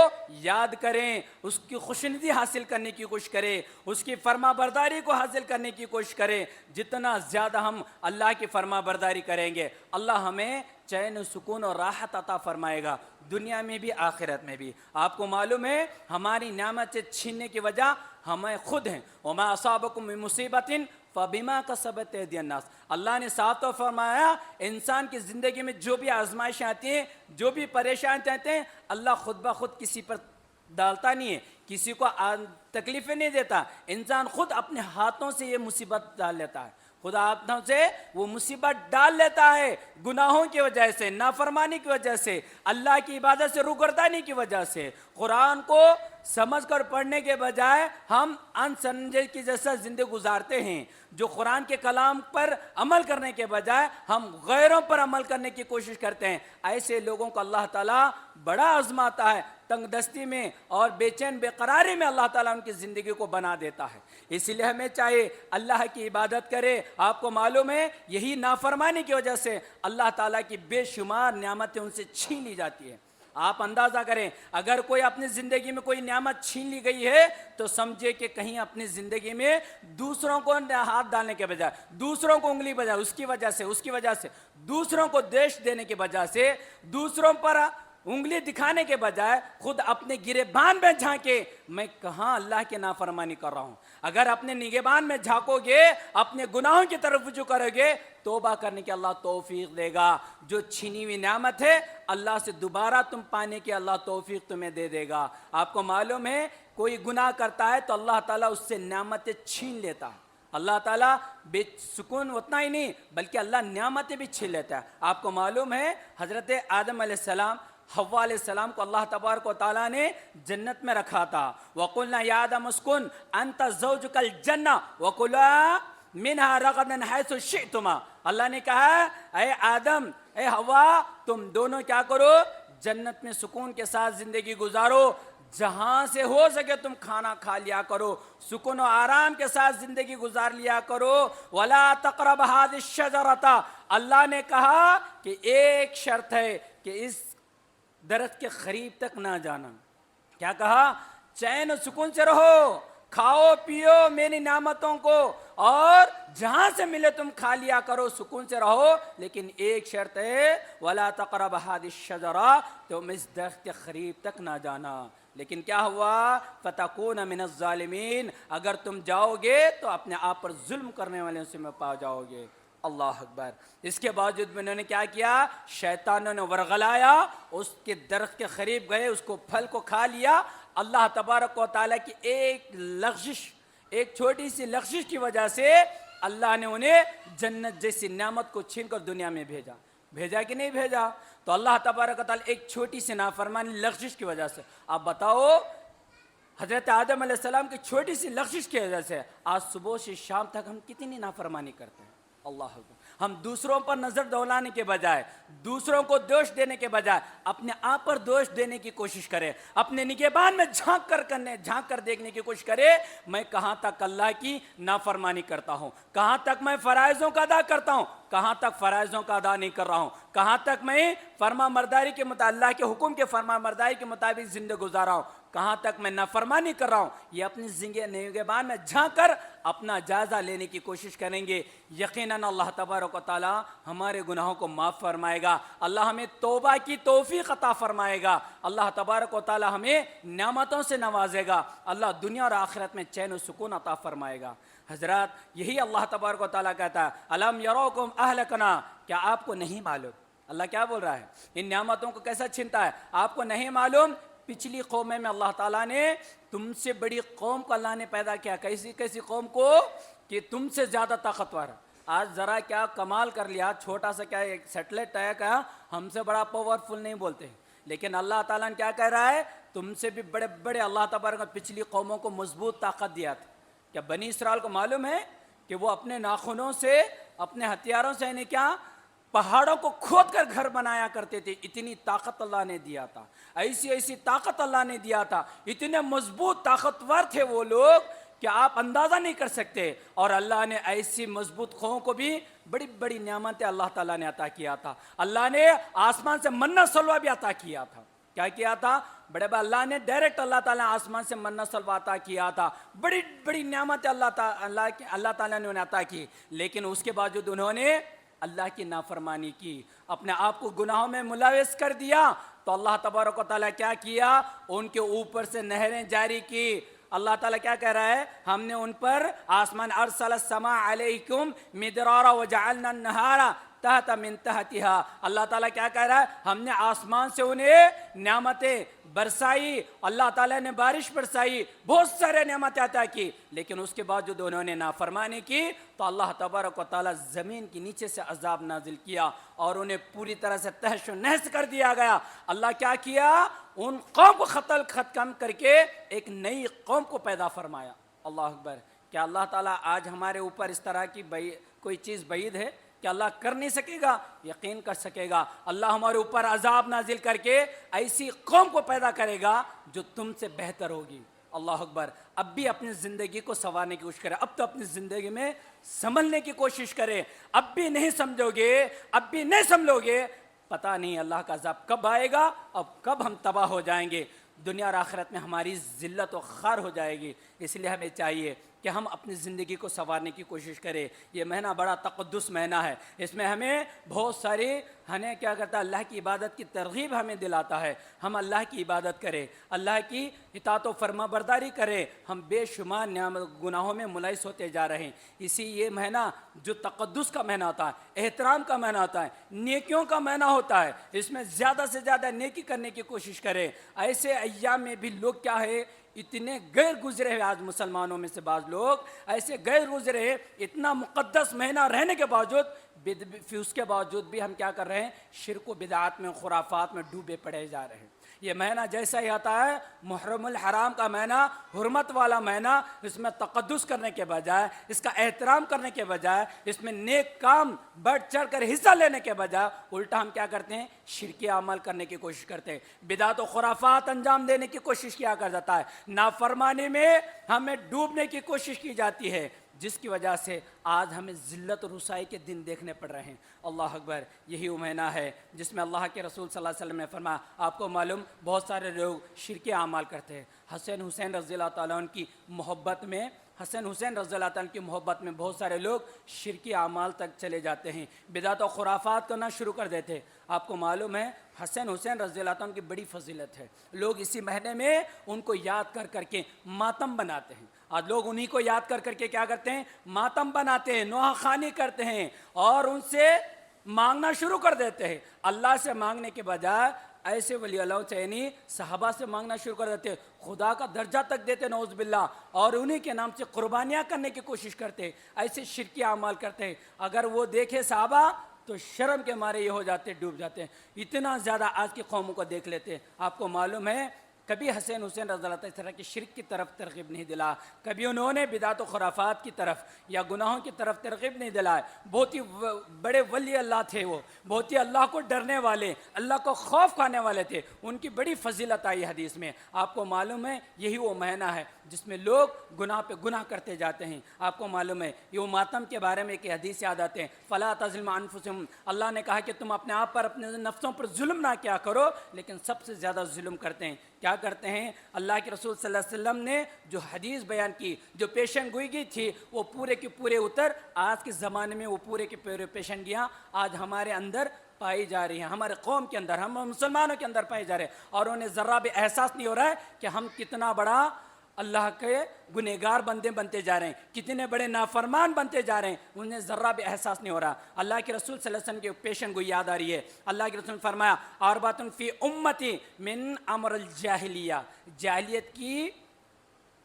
S1: یاد کریں, اس کی خوشنودی حاصل کرنے کی کوشش کریں, اس کی فرما برداری کو حاصل کرنے کی کوشش کریں. جتنا زیادہ ہم اللہ کی فرما برداری کریں گے اللہ ہمیں چین و سکون اور راحت عطا فرمائے گا, دنیا میں بھی آخرت میں بھی. آپ کو معلوم ہے ہماری نعمت سے چھیننے کی وجہ ہمیں خود ہیں. وما اصابکم من مصیبت فبما کسبت ایدی الناس. اللہ نے صاف طور فرمایا انسان کی زندگی میں جو بھی آزمائشیں آتی ہیں, جو بھی پریشانیاں آتے ہیں, اللہ خود بخود کسی پر ڈالتا نہیں ہے, کسی کو تکلیفیں نہیں دیتا. انسان خود اپنے ہاتھوں سے یہ مصیبت ڈال لیتا ہے, خدا ہاتھوں سے وہ مصیبت ڈال لیتا ہے, گناہوں کی وجہ سے, نافرمانی کی وجہ سے, اللہ کی عبادت سے روگردانی کی وجہ سے. قرآن کو سمجھ کر پڑھنے کے بجائے ہم ان سمجھے کی جیسا زندگی گزارتے ہیں. جو قرآن کے کلام پر عمل کرنے کے بجائے ہم غیروں پر عمل کرنے کی کوشش کرتے ہیں. ایسے لوگوں کو اللہ تعالیٰ بڑا آزماتا ہے, تنگ دستی میں اور بے چین بے قراری میں اللہ تعالیٰ ان کی زندگی کو بنا دیتا ہے. اسی لیے ہمیں چاہیے اللہ کی عبادت کرے. آپ کو معلوم ہے یہی نافرمانی کی وجہ سے اللہ تعالیٰ کی بے شمار نعمتیں ان سے چھین لی جاتی ہیں. آپ اندازہ کریں اگر کوئی اپنی زندگی میں کوئی نعمت چھین لی گئی ہے تو سمجھے کہ کہیں اپنی زندگی میں دوسروں کو ہاتھ ڈالنے کے بجائے, دوسروں کو انگلی بجائے, اس کی وجہ سے دوسروں کو دیش دینے کی وجہ سے, دوسروں پر انگلی دکھانے کے بجائے خود اپنے گریبان میں جھانکے میں کہاں اللہ کی نافرمانی کر رہا ہوں. اگر اپنے نگہبان میں جھانکو گے, اپنے گناہوں کی طرف رجوع کرو گے, توبہ کرنے کے اللہ توفیق دے گا. جو چھینی ہوئی نعمت ہے اللہ سے دوبارہ تم پانے کی اللہ توفیق تمہیں دے دے گا. آپ کو معلوم ہے کوئی گناہ کرتا ہے تو اللہ تعالیٰ اس سے نعمتیں چھین لیتا ہے. اللہ تعالیٰ بے سکون اتنا ہی نہیں بلکہ اللہ نعمتیں بھی چھین لیتا ہے. آپ کو معلوم ہے حضرت آدم علیہ السلام, حوا علیہ السلام کو اللہ تبارک و تعالیٰ نے جنت میں رکھا تھا. وَقُلْنَا يَا آدَمُ اسْكُنْ أَنْتَ زَوْجُكَ الْجَنَّةَ وَكُلَا مِنْهَا رَغَدًا حَيْثُ شِئْتُمَا. اللہ نے کہا اے آدم, اے حوا, تم دونوں کیا کرو, جنت میں سکون کے ساتھ زندگی گزارو, جہاں سے ہو سکے تم کھانا کھا لیا کرو, سکون و آرام کے ساتھ زندگی گزار لیا کرو. وَلَا تَقْرَبْ هَذِهِ الشَّجَرَةَ. اللہ نے کہا کہ ایک شرط ہے کہ اس درخت کے قریب تک نہ جانا. کیا کہا؟ چین و سکون سے رہو, کھاؤ پیو میری نعمتوں کو, اور جہاں سے ملے تم کھا لیا کرو, سکون سے رہو, لیکن ایک شرط ہے وَلَا تَقْرَبْ هَذِهِ الشَّجَرَةَ, تم اس درخت کے قریب تک نہ جانا. لیکن کیا ہوا؟ فَتَكُونَ مِنَ الظَّالِمِينَ. اگر تم جاؤ گے تو اپنے آپ پر ظلم کرنے والوں سے میں پا جاؤ گے. اللہ اکبر. اس کے باوجود انہوں نے کیا کیا؟ شیطانوں نے ورغلایا, اس کے درخت کے قریب گئے, اس کو پھل کو کھا لیا. اللہ تبارک و تعالیٰ کی ایک لغزش, ایک چھوٹی سی لغزش کی وجہ سے اللہ نے انہیں جنت جیسی نعمت کو چھین کر دنیا میں بھیجا. بھیجا کہ نہیں بھیجا؟ تو اللہ تبارک و تعالیٰ ایک چھوٹی سی نافرمانی لغزش کی وجہ سے, آپ بتاؤ حضرت آدم علیہ السلام کی چھوٹی سی لغزش کی وجہ سے آج صبح سے شام تک ہم کتنی نافرمانی کرتے ہیں. اللہ اکبر.
S2: ہم دوسروں پر نظر دولانے کے بجائے، دوسروں کو دوش دینے کے بجائے اپنے آپ پر دوش دینے کی کوشش کریں، اپنے نگہبان میں جھانک کر دیکھنے کی کوشش کرے، میں کہاں تک اللہ کی نافرمانی کرتا ہوں، کہاں تک میں فرائضوں کا ادا کرتا ہوں، کہاں تک فرائضوں کا ادا نہیں کر رہا ہوں، کہاں تک میں فرما مرداری کے اللہ کے حکم کے فرما مرداری کے مطابق زندگی گزار رہا ہوں، کہاں تک میں نافرمانی کر رہا ہوں۔ یہ اپنی نگہبان میں جھانک کر اپنا جائزہ لینے کی کوشش کریں گے، یقیناً اللہ تبارک و تعالی ہمارے گناہوں کو معاف فرمائے گا، اللہ ہمیں توبہ کی توفیق عطا فرمائے گا، اللہ تبارک و تعالی ہمیں نعمتوں سے نوازے گا، اللہ دنیا اور آخرت میں چین و سکون عطا فرمائے گا۔ حضرات، یہی اللہ تبارک و تعالی کہتا ہے الم یروکم اہلکنا، کیا آپ کو نہیں معلوم؟ اللہ کیا بول رہا ہے؟ ان نعمتوں کو کیسا چھینتا ہے؟ آپ کو نہیں معلوم پچھلی قومیں میں اللہ تعالیٰ نے تم سے بڑی قوم کو اللہ نے پیدا کیا، کیسی قوم کو کہ تم سے زیادہ طاقتور۔ آج ذرا کیا کمال کر لیا، چھوٹا سا کیا ایک سیٹلائٹ ہے، کیا ہم سے بڑا پاورفل نہیں بولتے، لیکن اللہ تعالیٰ نے کیا کہہ رہا ہے؟ تم سے بھی بڑے بڑے اللہ تبارک نے پچھلی قوموں کو مضبوط طاقت دیا تھا۔ کیا بنی اسرائیل کو معلوم ہے کہ وہ اپنے ناخنوں سے، اپنے ہتھیاروں سے یعنی کیا پہاڑوں کو کھود کر گھر بنایا کرتے تھے؟ اتنی طاقت اللہ نے دیا تھا، ایسی طاقت اللہ نے دیا تھا، اتنے مضبوط طاقتور تھے وہ لوگ کہ آپ اندازہ نہیں کر سکتے، اور اللہ نے ایسی مضبوط قوم کو بھی بڑی بڑی نعمتیں اللہ تعالیٰ نے عطا کیا تھا۔ اللہ نے آسمان سے منہ سلوہ بھی عطا کیا تھا۔ کیا کیا تھا؟ اللہ نے ڈائریکٹ اللہ تعالیٰ آسمان سے منہ سلوہ عطا کیا تھا، بڑی بڑی نعمتیں اللہ تعالیٰ نے انہیں عطا کی، لیکن اس کے باوجود انہوں نے اللہ کی نافرمانی کی، اپنے آپ کو گناہوں میں ملوث کر دیا، تو اللہ تبارک و تعالیٰ کیا کیا؟ ان کے اوپر سے نہریں جاری کی۔ اللہ تعالیٰ کیا کہہ رہا ہے؟ ہم نے ان پر آسمان ارسل السماء علیکم مدرارا وجعلنا النہارا تحت من تحتها، اللہ تعالیٰ کیا کہہ رہا ہے؟ ہم نے آسمان سے انہیں نعمتیں برسائی، اللہ تعالیٰ نے بارش برسائی، بہت سارے نعمتیں عطا کی، لیکن اس کے بعد جو انہوں نے نافرمانی کی تو اللہ تبارک و تعالیٰ زمین کے نیچے سے عذاب نازل کیا اور انہیں پوری طرح سے تہش و نحس کر دیا گیا۔ اللہ کیا کیا؟ ان قوم کو ختم کر کے ایک نئی قوم کو پیدا فرمایا۔ اللہ اکبر! کیا اللہ تعالیٰ آج ہمارے اوپر اس طرح کی کوئی چیز بعید ہے کہ اللہ کر نہیں سکے گا؟ یقین کر سکے گا۔ اللہ ہمارے اوپر عذاب نازل کر کے ایسی قوم کو پیدا کرے گا جو تم سے بہتر ہوگی۔ اللہ اکبر! اب بھی اپنی زندگی کو سنوارنے کی کوشش کرے، اب تو اپنی زندگی میں سنبھلنے کی کوشش کرے۔ اب بھی نہیں سمجھو گے، اب بھی نہیں سنبھلو گے، پتہ نہیں اللہ کا عذاب کب آئے گا اور کب ہم تباہ ہو جائیں گے، دنیا اور آخرت میں ہماری ذلت و خار ہو جائے گی۔ اس لیے ہمیں چاہیے کہ ہم اپنی زندگی کو سنوارنے کی کوشش کریں۔ یہ مہینہ بڑا تقدس مہینہ ہے، اس میں ہمیں بہت ساری ہمیں کیا کرتا ہے؟ اللہ کی عبادت کی ترغیب ہمیں دلاتا ہے۔ ہم اللہ کی عبادت کریں، اللہ کی اطاعت و فرما برداری کریں۔ ہم بے شمار گناہوں میں ملوث ہوتے جا رہے ہیں۔ اسی یہ مہینہ جو تقدس کا مہینہ ہوتا ہے، احترام کا مہینہ ہوتا ہے، نیکیوں کا مہینہ ہوتا ہے، اس میں زیادہ سے زیادہ نیکی کرنے کی کوشش کریں۔ ایسے ایام میں بھی لوگ کیا ہے؟ اتنے غیر گزرے ہیں، آج مسلمانوں میں سے بعض لوگ ایسے غیر گزرے ہیں، اتنا مقدس مہینہ رہنے کے باوجود پھر اس کے باوجود بھی ہم کیا کر رہے ہیں؟ شرک و بدعات میں، خرافات میں ڈوبے پڑے جا رہے ہیں۔ یہ مہینہ جیسا ہی آتا ہے محرم الحرام کا مہینہ، حرمت والا مہینہ، اس میں تقدس کرنے کے بجائے، اس کا احترام کرنے کے بجائے، اس میں نیک کام بڑھ چڑھ کر حصہ لینے کے بجائے الٹا ہم کیا کرتے ہیں؟ شرکی عمل کرنے کی کوشش کرتے ہیں، بدعت و خرافات انجام دینے کی کوشش کیا کر جاتا ہے، نافرمانی میں ہمیں ڈوبنے کی کوشش کی جاتی ہے، جس کی وجہ سے آج ہمیں ذلت و رسوائی کے دن دیکھنے پڑ رہے ہیں۔ اللہ اکبر! یہی وہ مہینہ ہے جس میں اللہ کے رسول صلی اللہ علیہ وسلم نے فرمایا، آپ کو معلوم بہت سارے لوگ شرکی اعمال کرتے ہیں۔ حسین رضی اللہ تعالیٰ عنہ کی محبت میں، حسین رضی اللہ تعالیٰ عنہ کی محبت میں بہت سارے لوگ شرکی اعمال تک چلے جاتے ہیں، بدعت و خرافات کرنا شروع کر دیتے ہیں۔ آپ کو معلوم ہے حسین رضی اللہ تعالیٰ عنہ کی بڑی فضیلت ہے، لوگ اسی مہینے میں ان کو یاد کر کے ماتم بناتے ہیں۔ آج لوگ انہی کو یاد کر کے کیا کرتے ہیں؟ ماتم بناتے ہیں، نوحہ خوانی کرتے ہیں اور ان سے مانگنا شروع کر دیتے ہیں۔ اللہ سے مانگنے کے بجائے ایسے ولی اللہ سے یعنی صحابہ سے مانگنا شروع کر دیتے ہیں، خدا کا درجہ تک دیتے نعوذ باللہ، اور انہی کے نام سے قربانیاں کرنے کی کوشش کرتے ہیں، ایسے شرکی اعمال کرتے ہیں۔ اگر وہ دیکھے صحابہ تو شرم کے مارے یہ ہو جاتے، ڈوب جاتے ہیں۔ اتنا زیادہ آج کی قوموں کو دیکھ لیتے ہیں۔ آپ کو معلوم ہے کبھی حسین حسین رضی اللہ عنہ اس طرح کی شرک کی طرف ترغیب نہیں دلا، کبھی انہوں نے بدعت و خرافات کی طرف یا گناہوں کی طرف ترغیب نہیں دلائے۔ بہت ہی بڑے ولی اللہ تھے وہ، بہت ہی اللہ کو ڈرنے والے، اللہ کو خوف کھانے والے تھے، ان کی بڑی فضیلت آئی حدیث میں۔ آپ کو معلوم ہے یہی وہ مہینہ ہے جس میں لوگ گناہ پہ گناہ کرتے جاتے ہیں۔ آپ کو معلوم ہے یہ ماتم کے بارے میں ایک حدیث یاد آتے ہیں، فلا تظلم انفسہم، اللہ نے کہا کہ تم اپنے آپ پر اپنے نفسوں پر ظلم نہ کیا کرو، لیکن سب سے زیادہ ظلم کرتے ہیں۔ کیا کرتے ہیں؟ اللہ کے رسول صلی اللہ علیہ وسلم نے جو حدیث بیان کی، جو پیشن گوئی تھی، وہ پورے کے پورے آج کے زمانے میں وہ پورے کے پورے پیشن گیاں آج ہمارے اندر پائی جا رہی ہیں، ہمارے قوم کے اندر، ہم مسلمانوں کے اندر پائی جا رہے ہیں، اور انہیں ذرہ بھی احساس نہیں ہو رہا ہے کہ ہم کتنا بڑا اللہ کے گنہگار بندے بنتے جا رہے ہیں، کتنے بڑے نافرمان بنتے جا رہے ہیں، انہیں ذرہ بھی احساس نہیں ہو رہا۔ اللہ کے رسول صلی اللہ علیہ وسلم کی پیشن گوئی یاد آ رہی ہے۔ اللہ کے رسول نے فرمایا اربعۃ فی امتی من امر الجاہلیہ، جاہلیت کی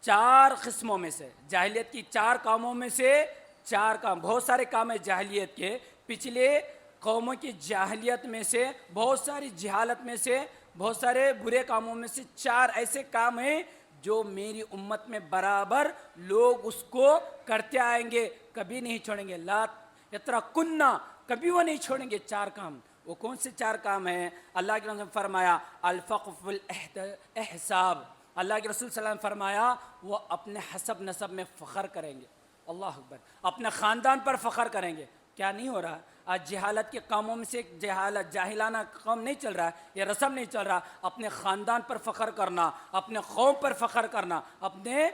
S2: 4 قسموں میں سے، جاہلیت کی 4 کاموں میں سے 4 کام، بہت سارے کام ہیں جاہلیت کے، پچھلے قوموں کی جاہلیت میں سے، بہت ساری جہالت میں سے، بہت سارے برے کاموں میں سے 4 ایسے کام ہیں جو میری امت میں برابر لوگ اس کو کرتے آئیں گے، کبھی نہیں چھوڑیں گے، لا یترکنہ، کبھی وہ نہیں چھوڑیں گے 4 کام۔ وہ کون سے 4 کام ہیں؟ اللہ کے رسول نے فرمایا الفقر فی الاحساب، اللہ کے رسول صلی اللہ علیہ وسلم نے فرمایا وہ اپنے حسب نسب میں فخر کریں گے، اللہ اکبر، اپنے خاندان پر فخر کریں گے۔ کیا نہیں ہو رہا آج؟ جہالت کے کاموں میں سے جاہلانہ کام نہیں چل رہا ہے، یہ رسم نہیں چل رہا، اپنے خاندان پر فخر کرنا، اپنے قوم پر فخر کرنا، اپنے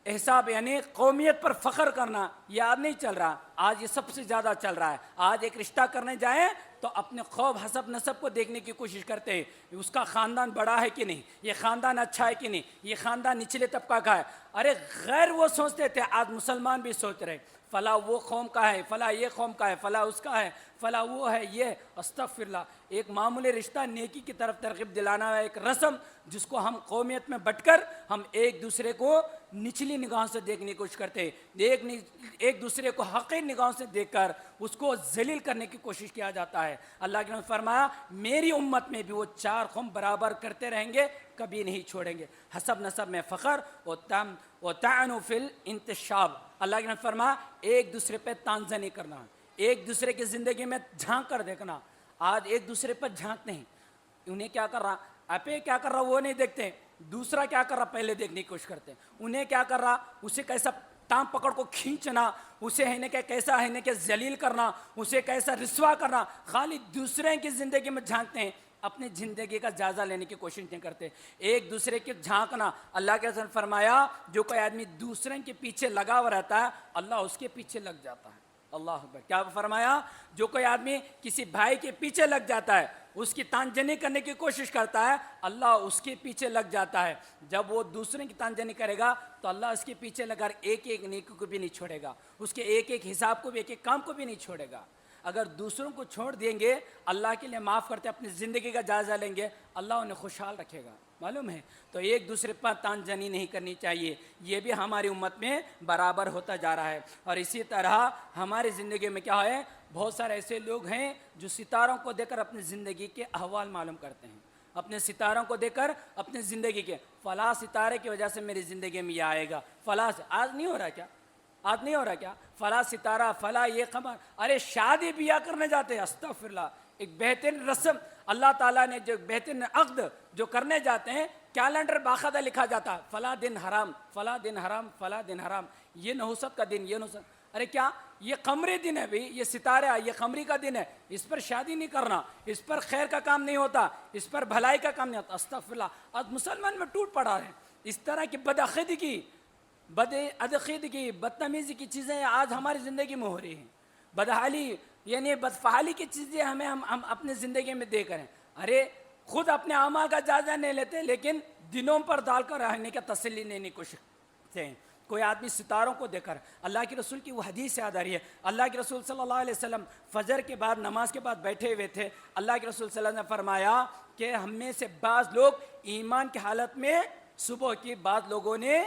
S2: احساب یعنی قومیت پر فخر کرنا، یہ آج نہیں چل رہا، آج یہ سب سے زیادہ چل رہا ہے۔ آج ایک رشتہ کرنے جائیں تو اپنے قوم حسب نسب کو دیکھنے کی کوشش کرتے ہیں، اس کا خاندان بڑا ہے کہ نہیں، یہ خاندان اچھا ہے کہ نہیں، یہ خاندان نچلے طبقہ کا ہے۔ ارے غیر وہ سوچتے تھے، آج مسلمان بھی سوچ رہے فلاں وہ قوم کا ہے، فلاں یہ قوم کا ہے، فلاں اس کا ہے، فلاں وہ ہے، یہ استغفر اللہ۔ ایک معمولی رشتہ نیکی کی طرف ترغیب دلانا ہے، ایک رسم جس کو ہم قومیت میں بٹ کر ہم ایک دوسرے کو نچلی نگاہوں سے دیکھنے کی کوشش کرتے ہیں، ایک دوسرے کو حقیر نگاہوں سے دیکھ کر اس کو ذلیل کرنے کی کوشش کیا جاتا ہے۔ اللہ کے نے فرمایا میری امت میں بھی وہ 4 قوم برابر کرتے رہیں گے، کبھی نہیں چھوڑیں گے، حسب نسب میں فخر وطعن فی الانتشاب، اللہ کے نے فرمایا ایک دوسرے پہ تانزنی کرنا، ایک دوسرے کی زندگی میں جھانک کر دیکھنا۔ آج ایک دوسرے پر جھانکتے ہیں، انہیں کیا کر رہا، اپے کیا کر رہا وہ نہیں دیکھتے، دوسرا کیا کر رہا پہلے دیکھنے کی کوشش کرتے ہیں، انہیں کیا کر رہا اسے کیسا ٹانگ پکڑ کو کھینچنا، اسے ہے کہ کیسا ہے کہ ذلیل کرنا، اسے کیسا رسوا کرنا، خالی دوسرے کی زندگی میں جھانکتے ہیں، اپنی زندگی کا جائزہ لینے کی کوشش نہیں کرتے۔ ایک دوسرے کے جھانکنا، اللہ کے رسول نے فرمایا جو کوئی آدمی دوسرے کے پیچھے لگا ہوا رہتا ہے اللہ اس کے پیچھے لگ جاتا ہے، اللہ اکبر۔ کیا فرمایا؟ جو کوئی آدمی کسی بھائی کے پیچھے لگ جاتا ہے، اس کی تانجنی کرنے کی کوشش کرتا ہے، اللہ اس کے پیچھے لگ جاتا ہے۔ جب وہ دوسرے کی تانجنی کرے گا تو اللہ اس کے پیچھے لگا ایک ایک نیکی کو بھی نہیں چھوڑے گا، اس کے ایک ایک حساب کو بھی، ایک ایک کام کو بھی نہیں چھوڑے گا۔ اگر دوسروں کو چھوڑ دیں گے، اللہ کے لیے معاف کرتے اپنی زندگی کا جائزہ لیں گے، اللہ انہیں خوشحال رکھے گا، معلوم ہے؟ تو ایک دوسرے پر تانجنی نہیں کرنی چاہیے، یہ بھی ہماری امت میں برابر ہوتا جا رہا ہے۔ اور اسی طرح ہماری زندگی میں کیا ہے، بہت سارے ایسے لوگ ہیں جو ستاروں کو دیکھ کر اپنی زندگی کے احوال معلوم کرتے ہیں، اپنے ستاروں کو دیکھ کر اپنی زندگی کے فلاں ستارے کی وجہ سے میری زندگی میں یہ آئے گا، فلاں آج نہیں ہو رہا کیا؟ آج نہیں ہو رہا کیا؟ فلاں ستارہ، فلاں یہ قمر، ارے شادی بیاہ کرنے جاتے ہیں، استغفر اللہ، ایک بہترین رسم اللہ تعالیٰ نے جو بہترین عقد جو کرنے جاتے ہیں، کیلنڈر باقاعدہ لکھا جاتا، فلاں دن حرام، فلاں دن حرام، فلاں دن حرام، یہ نحوست کا دن، یہ نحوست، ارے کیا یہ قمری دن ہے بھئی، یہ ستارہ، یہ قمری کا دن ہے، اس پر شادی نہیں کرنا، اس پر خیر کا کام نہیں ہوتا، اس پر بھلائی کا کام نہیں ہوتا، استغفر اللہ۔ آج مسلمان میں ٹوٹ پڑا ہے، اس طرح کی بدعقیدگی، بدتمیزی کی چیزیں آج ہماری زندگی میں ہو رہی ہیں، بدحالی یعنی بدفعالی کی چیزیں ہم اپنے زندگی میں دیکھ رہے ہیں۔ ارے خود اپنے اعمال کا جائزہ نہیں لیتے، لیکن دنوں پر ڈال کر رہنے کا تسلی لینے کی کوشش کرتے ہیں۔ کوئی آدمی ستاروں کو دیکھ کر، اللہ کے رسول کی وہ حدیث یاد آ رہی ہے، اللہ کے رسول صلی اللہ علیہ وسلم فجر کے بعد نماز کے بعد بیٹھے ہوئے تھے، اللہ کے رسول صلی اللہ علیہ وسلم نے فرمایا کہ ہم میں سے بعض لوگ ایمان کی حالت میں صبح کی، بعض لوگوں نے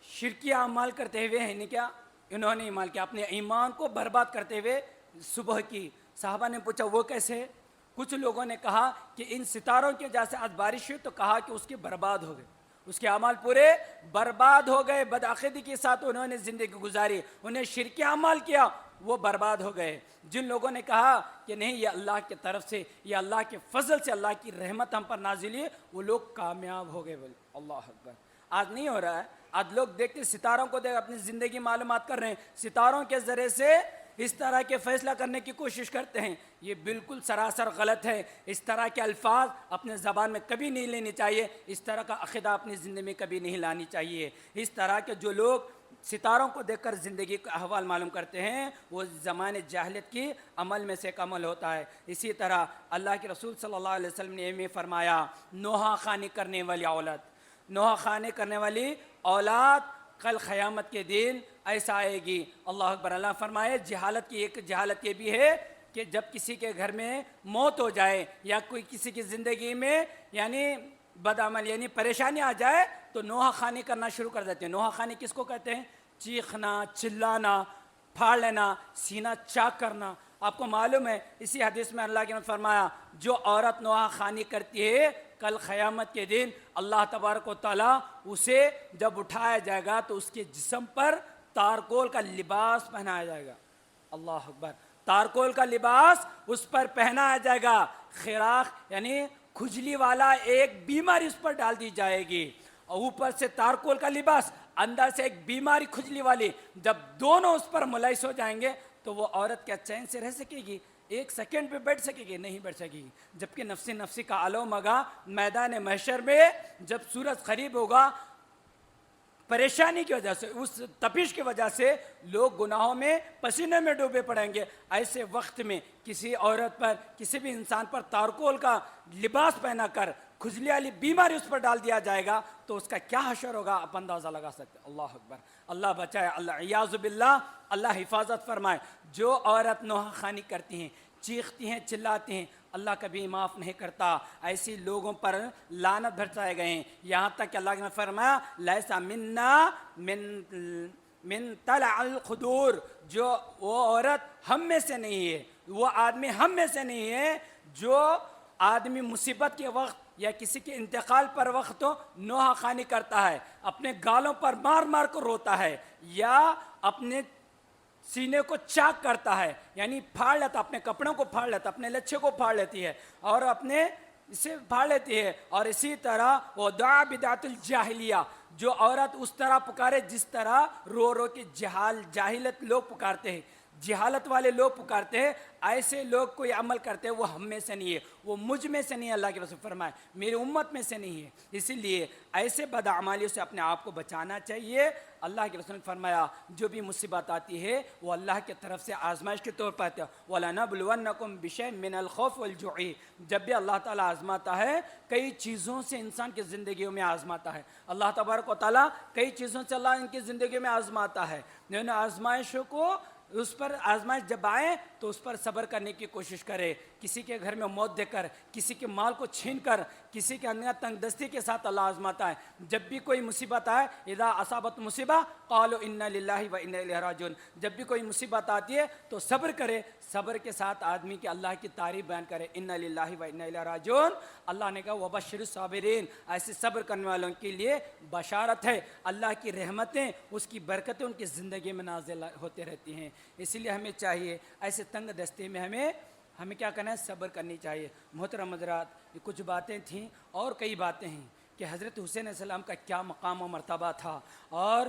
S2: شرکی اعمال کرتے ہوئے ہیں، کیا انہوں نے ایمان کیا، اپنے ایمان کو برباد کرتے ہوئے صبح کی۔ صحابہ نے پوچھا وہ کیسے؟ کچھ لوگوں نے کہا کہ ان ستاروں کی وجہ سے آج بارش ہوئی تو کہا کہ اس کے برباد ہو گئے، اس کے اعمال پورے برباد ہو گئے، بدعقیدگی کے ساتھ انہوں نے زندگی گزاری، انہیں شرکی اعمال کیا، وہ برباد ہو گئے۔ جن لوگوں نے کہا کہ نہیں یہ اللہ کی طرف سے، یہ اللہ کے فضل سے، اللہ کی رحمت ہم پر نازل ہوئی، وہ لوگ کامیاب ہو گئے۔ بولے اللہ اکبر۔ آج نہیں ہو رہا ہے، آج لوگ دیکھتے ستاروں کو دیکھ اپنی زندگی معلومات کر رہے ہیں، ستاروں کے ذریعے سے اس طرح کے فیصلہ کرنے کی کوشش کرتے ہیں، یہ بالکل سراسر غلط ہے۔ اس طرح کے الفاظ اپنے زبان میں کبھی نہیں لینے چاہیے، اس طرح کا عقیدہ اپنی زندگی میں کبھی نہیں لانی چاہیے۔ اس طرح کے جو لوگ ستاروں کو دیکھ کر زندگی کا احوال معلوم کرتے ہیں، وہ زمانے جاہلیت کی عمل میں سے ایک عمل ہوتا ہے۔ اسی طرح اللہ کے رسول صلی اللہ علیہ وسلم نے یہ فرمایا، نوحہ خوانی کرنے والی اولاد، نوحہ خوانی کرنے والی اولاد کل قیامت کے دن ایسا آئے گی۔ اللہ اکبر۔ اللہ فرمائے جہالت کی ایک جہالت یہ بھی ہے کہ جب کسی کے گھر میں موت ہو جائے یا کوئی کسی کی زندگی میں یعنی بدعمل یعنی پریشانی آ جائے تو نوحہ خوانی کرنا شروع کر دیتے ہیں۔ نوحہ خوانی کس کو کہتے ہیں؟ چیخنا، چلانا، پھاڑ لینا، سینہ چاک کرنا۔ آپ کو معلوم ہے اسی حدیث میں اللہ کے نے فرمایا جو عورت نوحہ خوانی کرتی ہے کل قیامت کے دن اللہ تبارک و تعالیٰ اسے جب اٹھایا جائے گا تو اس کے جسم پر تارکول کا لباس پہنایا جائے گا۔ اللہ اکبر۔ تارکول کا لباس اس پر پہنایا جائے گا، خراق یعنی کھجلی والا ایک بیماری اس پر ڈال دی جائے گی، اور اوپر سے تارکول کا لباس، اندر سے ایک بیماری کھجلی والی، جب دونوں اس پر ملحس ہو جائیں گے تو وہ عورت کیا چین سے رہ سکے گی؟ ایک سیکنڈ پہ بیٹھ سکے گی؟ نہیں بیٹھ سکے گی۔ جبکہ نفسی نفسی کا علوم ہوگا میدان محشر میں، جب سورج قریب ہوگا، پریشانی کی وجہ سے، اس تپش کی وجہ سے لوگ گناہوں میں پسینے میں ڈوبے پڑیں گے۔ ایسے وقت میں کسی عورت پر، کسی بھی انسان پر تارکول کا لباس پہنا کر کھجلی والی بیماری اس پر ڈال دیا جائے گا تو اس کا کیا حشر ہوگا آپ اندازہ لگا سکتے ہیں۔ اللہ اکبر۔ اللہ بچائے، اللہ عیاذ باللہ، اللہ حفاظت فرمائے۔ جو عورت نوحہ خوانی کرتی ہیں، چیختی ہیں، چلاتی ہیں، اللہ کبھی معاف نہیں کرتا۔ ایسی لوگوں پر لعنت برسائے گئے ہیں، یہاں تک کہ اللہ نے فرمایا لیسا منا من طلع القدور، جو وہ عورت ہم میں سے نہیں ہے، وہ آدمی ہم میں سے نہیں ہے جو آدمی مصیبت کے وقت یا کسی کے انتقال پر وقت تو نوحہ خوانی کرتا ہے، اپنے گالوں پر مار مار کر روتا ہے، یا اپنے سینے کو چاک کرتا ہے، یعنی پھاڑ لیتا، اپنے کپڑوں کو پھاڑ لیتا، اپنے لچھے کو پھاڑ لیتی ہے اور اپنے اسے پھاڑ لیتی ہے۔ اور اسی طرح وہ دعا بدعت الجاہلیہ، جو عورت اس طرح پکارے جس طرح رو رو کے جاہلت لوگ پکارتے ہیں، جہالت والے لوگ پکارتے ہیں، ایسے لوگ کوئی عمل کرتے ہیں وہ ہم میں سے نہیں ہے، وہ مجھ میں سے نہیں ہے۔ اللہ کے رسول فرمائے میری امت میں سے نہیں ہے۔ اسی لیے ایسے بدعمالیوں سے اپنے آپ کو بچانا چاہیے۔ اللہ کے رسول نے فرمایا جو بھی مصیبت آتی ہے وہ اللہ کی طرف سے آزمائش کے طور پر آتی ہے۔ وَلَنَبْلُوَنَّكُمْ بِشَيْءٍ مِّنَ الْخَوْفِ وَالْجُوعِ، جب بھی اللہ تعالیٰ آزماتا ہے کئی چیزوں سے انسان کی زندگیوں میں آزماتا ہے۔ اللہ تبارک و تعالیٰ کئی چیزوں سے اللہ ان کی زندگی میں آزماتا ہے۔ انہوں نے آزمائشوں کو، اس پر آزمائش جب آئے تو اس پر صبر کرنے کی کوشش کرے۔ کسی کے گھر میں موت دے کر، کسی کے مال کو چھین کر، کسی کے اندر تنگ دستی کے ساتھ اللہ آزماتا ہے۔ جب بھی کوئی مصیبت آئے، اذا اصابت مصیبہ قالوا انا للہ و انا الیہ راجعون، جب بھی کوئی مصیبت آتی ہے تو صبر کرے، صبر کے ساتھ آدمی کی اللہ کی تعریف بیان کرے، انا للہ و انا الیہ راجعون۔ اللہ نے کہا وبشر الصابرین، ایسے صبر کرنے والوں کے لیے بشارت ہے، اللہ کی رحمتیں، اس کی برکتیں ان کی زندگی میں نازل ہوتے رہتی ہیں۔ اسی لیے ہمیں چاہیے ایسے تنگ دستے میں ہمیں کیا کرنا ہے؟ صبر کرنی چاہیے۔ محترم حضرات، یہ کچھ باتیں تھیں اور کئی باتیں ہیں کہ حضرت حسین علیہ السلام کا کیا مقام و مرتبہ تھا اور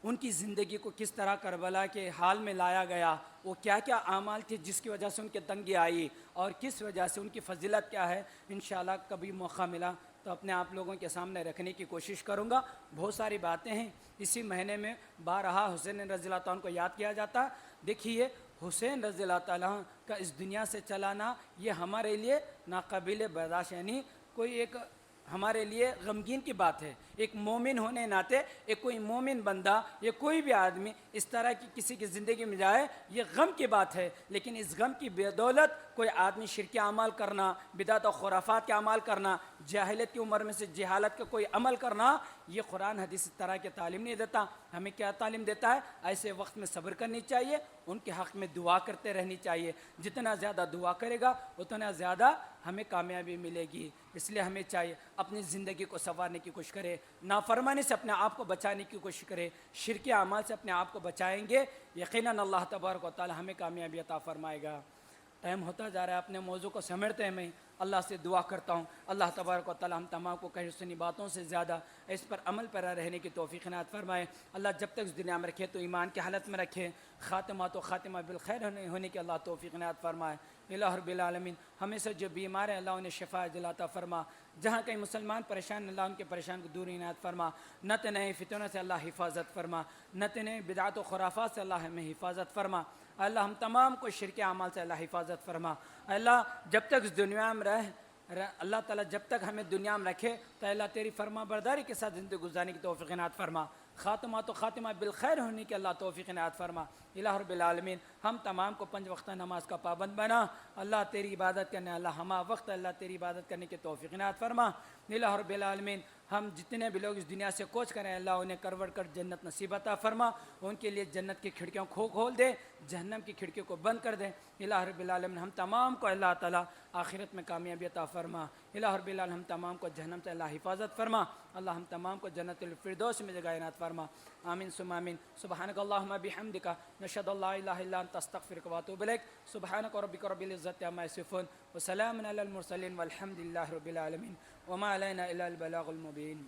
S2: ان کی زندگی کو کس طرح کربلا کے حال میں لایا گیا، وہ کیا کیا اعمال تھے جس کی وجہ سے ان کے تنگی آئی اور کس وجہ سے ان کی فضیلت کیا ہے۔ انشاءاللہ کبھی موقع ملا تو اپنے آپ لوگوں کے سامنے رکھنے کی کوشش کروں گا۔ بہت ساری باتیں ہیں، اسی مہینے میں بارہا حسین رضی اللہ تعالیٰ کو یاد کیا جاتا ہے۔ دیکھیے حسین رضی اللہ تعالیٰ کا اس دنیا سے چلانا یہ ہمارے لیے ناقابل برداشت، یعنی کوئی ایک ہمارے لیے غمگین کی بات ہے۔ ایک مومن ہونے ناطے ایک کوئی مومن بندہ یا کوئی بھی آدمی اس طرح کی کسی کی زندگی میں جائے یہ غم کی بات ہے، لیکن اس غم کی بدولت کوئی آدمی شرکی اعمال کرنا، بدعت و خرافات کے اعمال کرنا، جاہلیت کی عمر میں سے جہالت کا کوئی عمل کرنا، یہ قرآن حدیث اس طرح کی تعلیم نہیں دیتا۔ ہمیں کیا تعلیم دیتا ہے؟ ایسے وقت میں صبر کرنی چاہیے، ان کے حق میں دعا کرتے رہنی چاہیے، جتنا زیادہ دعا کرے گا اتنا زیادہ ہمیں کامیابی ملے گی۔ اس لیے ہمیں چاہیے اپنی زندگی کو سنوارنے کی کوشش کرے، نافرمانی سے اپنے آپ کو بچانے کی کوشش کرے، شرکی اعمال سے اپنے آپ کو بچائیں گے، یقیناً اللہ تبارک و تعالی ہمیں کامیابی عطا فرمائے گا۔ ٹائم ہوتا جا رہا ہے، اپنے موضوع کو سمیٹتے ہیں، میں اللہ سے دعا کرتا ہوں اللہ تبارک و تعالی ہم تمام کو کہی سنی باتوں سے زیادہ اس پر عمل پر رہنے کی توفیق عنایت فرمائے۔ اللہ جب تک اس دنیا میں رکھے تو ایمان کی حالت میں رکھے، خاتمہ تو خاتمہ بالخیر ہونے کی اللہ توفیق عنایت فرمائے۔ الہ رب العالمین ہمیں سے جو بیمار ہیں اللہ انہیں شفا عاجلہ عطا فرما، جہاں کہیں مسلمان پریشان اللہ ان کے پریشان کو دور عنایت فرما، نت نئے فتنوں سے اللہ حفاظت فرما، نت نئے بدعت و خرافات سے اللہ ہمیں حفاظت فرما، اللہ ہم تمام کو شرک اعمال سے اللہ حفاظت فرما۔ اللہ جب تک اس دنیا میں اللہ تعالیٰ جب تک ہمیں دنیا میں رکھے تو اللہ تیری فرما برداری کے ساتھ زندگی گزارنے کی توفیق عنایت فرما، خاتمہ تو خاتمہ بالخیر ہونے کی اللہ توفیق عنایت فرما۔ الہ رب العالمین ہم تمام کو 5 وقتہ نماز کا پابند بنا، اللہ تیری عبادت کرنے، اللہ ہمہ وقت اللہ تیری عبادت کرنے کی توفیق عنایت فرما۔ الہ رب العالمین ہم جتنے بھی لوگ اس دنیا سے کوچ کریں اللہ انہیں کروڑ کر جنت نصیب عطا فرما، ان کے لیے جنت کی کھڑکیوں کو کھول دے، جہنم کی کھڑکیوں کو بند کر دے۔ الہ رب العالمین ہم تمام کو اللہ تعالیٰ آخرت میں کامیابی عطا فرما۔ الہ رب العالمین ہم تمام کو جہنم سے اللہ حفاظت فرما، اللہ ہم تمام کو جنت الفردوس میں جگہ عنایت فرما۔ آمین ثم آمین۔ سبحانک اللہم بحمدک نشہد ان لا الہ الا انت استغفرک واتوب الیک۔ سبحانک ربک رب العزت عما یصفون وسلام علی المرسلین والحمد للہ رب العالمین وما علینا الا البلاغ المبین۔